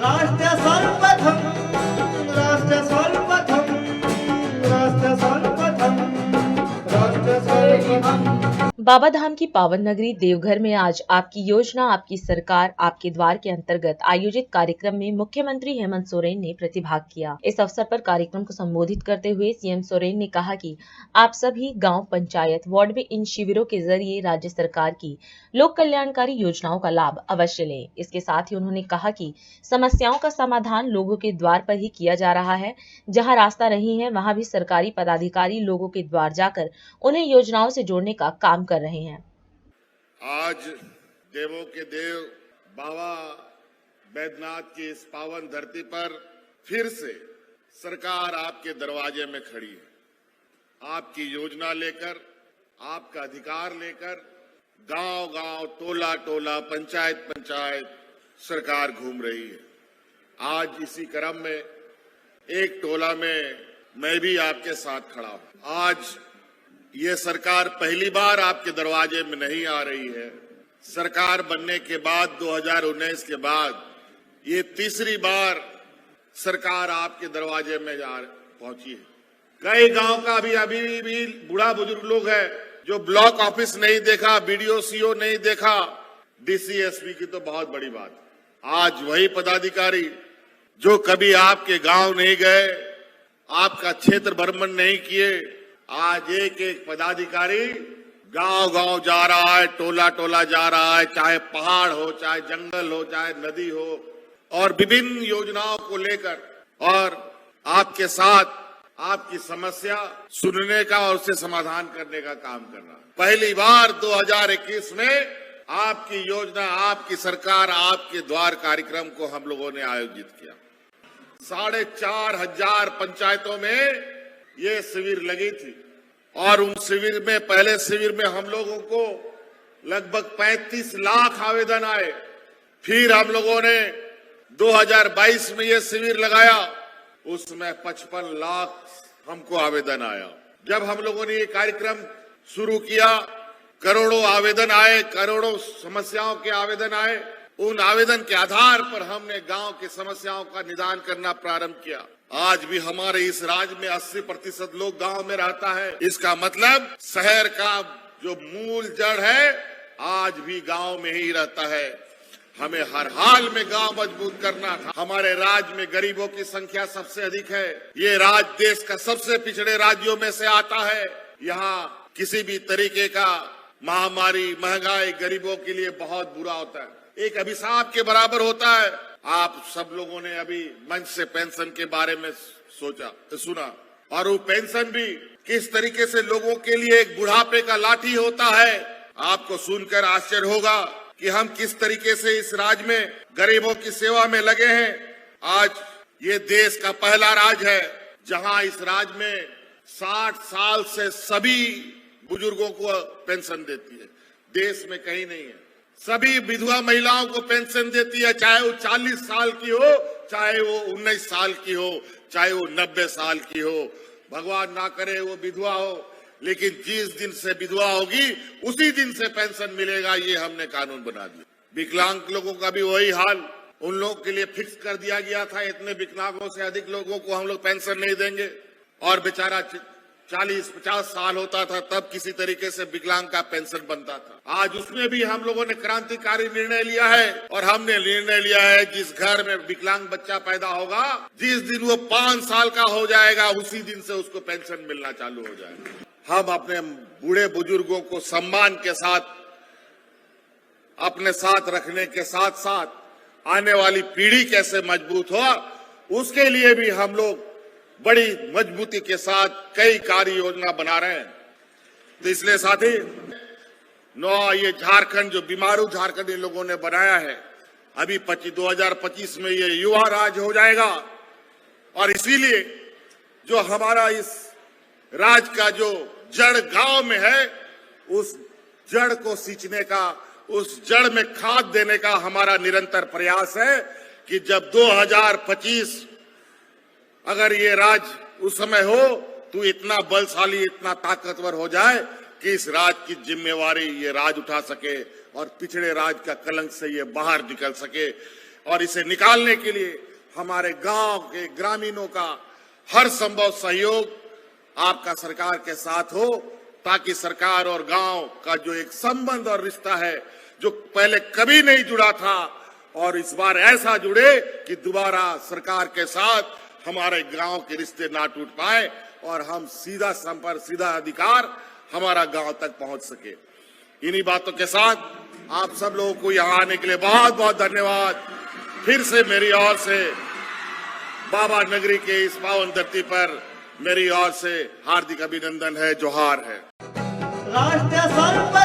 राष्ट्र सर्वप्रथम राष्ट्र सर्वप्रथम राष्ट्र सर्वप्रथम राष्ट्र सर्वप्रथम। बाबा धाम की पावन नगरी देवघर में आज आपकी योजना आपकी सरकार आपके द्वार के अंतर्गत आयोजित कार्यक्रम में मुख्यमंत्री हेमंत सोरेन ने प्रतिभाग किया। इस अवसर पर कार्यक्रम को संबोधित करते हुए सीएम सोरेन ने कहा कि आप सभी गांव, पंचायत, वार्ड में इन शिविरों के जरिए राज्य सरकार की लोक कल्याणकारी योजनाओं का लाभ अवश्य लें। इसके साथ ही उन्होंने कहा कि समस्याओं का समाधान लोगों के द्वार पर ही किया जा रहा है। जहाँ रास्ता नहीं है वहाँ भी सरकारी पदाधिकारी लोगों के द्वार जाकर उन्हें योजनाओं से जोड़ने का काम कर रहे हैं। आज देवों के देव बाबा बैद्यनाथ की इस पावन धरती पर फिर से सरकार आपके दरवाजे में खड़ी है। आपकी योजना लेकर, आपका अधिकार लेकर गांव गांव, टोला टोला, पंचायत पंचायत सरकार घूम रही है। आज इसी क्रम में एक टोला में मैं भी आपके साथ खड़ा हूं। आज ये सरकार पहली बार आपके दरवाजे में नहीं आ रही है। सरकार बनने के बाद 2019 के बाद ये तीसरी बार सरकार आपके दरवाजे में पहुंची है। कई गांव का अभी भी बूढ़ा बुजुर्ग लोग है जो ब्लॉक ऑफिस नहीं देखा, बीडीओ सीओ नहीं देखा, डीसी एसपी की तो बहुत बड़ी बात। आज वही पदाधिकारी जो कभी आपके गांव नहीं गए, आपका क्षेत्र भ्रमण नहीं किए, आज एक एक पदाधिकारी गांव गांव जा रहा है, टोला टोला जा रहा है, चाहे पहाड़ हो, चाहे जंगल हो, चाहे नदी हो, और विभिन्न योजनाओं को लेकर और आपके साथ आपकी समस्या सुनने का और उससे समाधान करने का काम करना। पहली बार 2021 में आपकी योजना आपकी सरकार आपके द्वार कार्यक्रम को हम लोगों ने आयोजित किया। 4,500 पंचायतों में ये शिविर लगी थी और उन शिविर में, पहले शिविर में हम लोगों को लगभग 35 लाख आवेदन आए। फिर हम लोगों ने 2022 में ये शिविर लगाया, उसमें 55 लाख हमको आवेदन आया। जब हम लोगों ने ये कार्यक्रम शुरू किया, करोड़ों आवेदन आए, करोड़ों समस्याओं के आवेदन आए। उन आवेदन के आधार पर हमने गांव की समस्याओं का निदान करना प्रारंभ किया। आज भी हमारे इस राज्य में 80% लोग गांव में रहता है। इसका मतलब शहर का जो मूल जड़ है आज भी गांव में ही रहता है। हमें हर हाल में गांव मजबूत करना था। हमारे राज्य में गरीबों की संख्या सबसे अधिक है। ये राज्य देश का सबसे पिछड़े राज्यों में से आता है। यहाँ किसी भी तरीके का महामारी, महंगाई गरीबों के लिए बहुत बुरा होता है, एक अभिशाप के बराबर होता है। आप सब लोगों ने अभी मंच से पेंशन के बारे में सुना, और वो पेंशन भी किस तरीके से लोगों के लिए एक बुढ़ापे का लाठी होता है। आपको सुनकर आश्चर्य होगा कि हम किस तरीके से इस राज्य में गरीबों की सेवा में लगे हैं। आज ये देश का पहला राज्य है जहां इस राज्य में 60 साल से सभी बुजुर्गों को पेंशन देती है। देश में कहीं नहीं है। सभी विधवा महिलाओं को पेंशन देती है, चाहे वो 40 साल की हो, चाहे वो 19 साल की हो, चाहे वो 90 साल की हो। भगवान ना करे वो विधवा हो, लेकिन जिस दिन से विधवा होगी उसी दिन से पेंशन मिलेगा। ये हमने कानून बना दिया। विकलांग लोगों का भी वही हाल, उन लोगों के लिए फिक्स कर दिया गया था, इतने विकलांगों से अधिक लोगों को हम लोग पेंशन नहीं देंगे। और बेचारा 40-50 साल होता था तब किसी तरीके से विकलांग का पेंशन बनता था। आज उसमें भी हम लोगों ने क्रांतिकारी निर्णय लिया है, और हमने निर्णय लिया है जिस घर में विकलांग बच्चा पैदा होगा, जिस दिन वो 5 साल का हो जाएगा उसी दिन से उसको पेंशन मिलना चालू हो जाएगा। हम अपने बूढ़े बुजुर्गों को सम्मान के साथ अपने साथ रखने के साथ साथ आने वाली पीढ़ी कैसे मजबूत हो, उसके लिए भी हम लोग बड़ी मजबूती के साथ कई कार्य योजना बना रहे हैं। तो इसलिए साथी ये झारखंड, जो बीमारू झारखंड इन लोगों ने बनाया है, अभी 2025 में ये युवा राज्य हो जाएगा। और इसीलिए जो हमारा इस राज्य का जो जड़ गांव में है, उस जड़ को सींचने का, उस जड़ में खाद देने का हमारा निरंतर प्रयास है कि जब 2025 अगर ये राज्य उस समय हो तो इतना बलशाली, इतना ताकतवर हो जाए कि इस राज्य की जिम्मेवारी ये राज्य उठा सके और पिछड़े राज्य का कलंक से ये बाहर निकल सके। और इसे निकालने के लिए हमारे गांव के ग्रामीणों का हर संभव सहयोग आपका सरकार के साथ हो, ताकि सरकार और गांव का जो एक संबंध और रिश्ता है जो पहले कभी नहीं जुड़ा था और इस बार ऐसा जुड़े कि दोबारा सरकार के साथ हमारे गांव के रिश्ते ना टूट पाए और हम सीधा संपर्क, सीधा अधिकार हमारा गांव तक पहुंच सके। इन्हीं बातों के साथ आप सब लोगों को यहाँ आने के लिए बहुत बहुत धन्यवाद। फिर से मेरी ओर से बाबा नगरी के इस पावन धरती पर मेरी ओर से हार्दिक अभिनंदन है, जोहार है। राष्ट्र सर्वप्रथम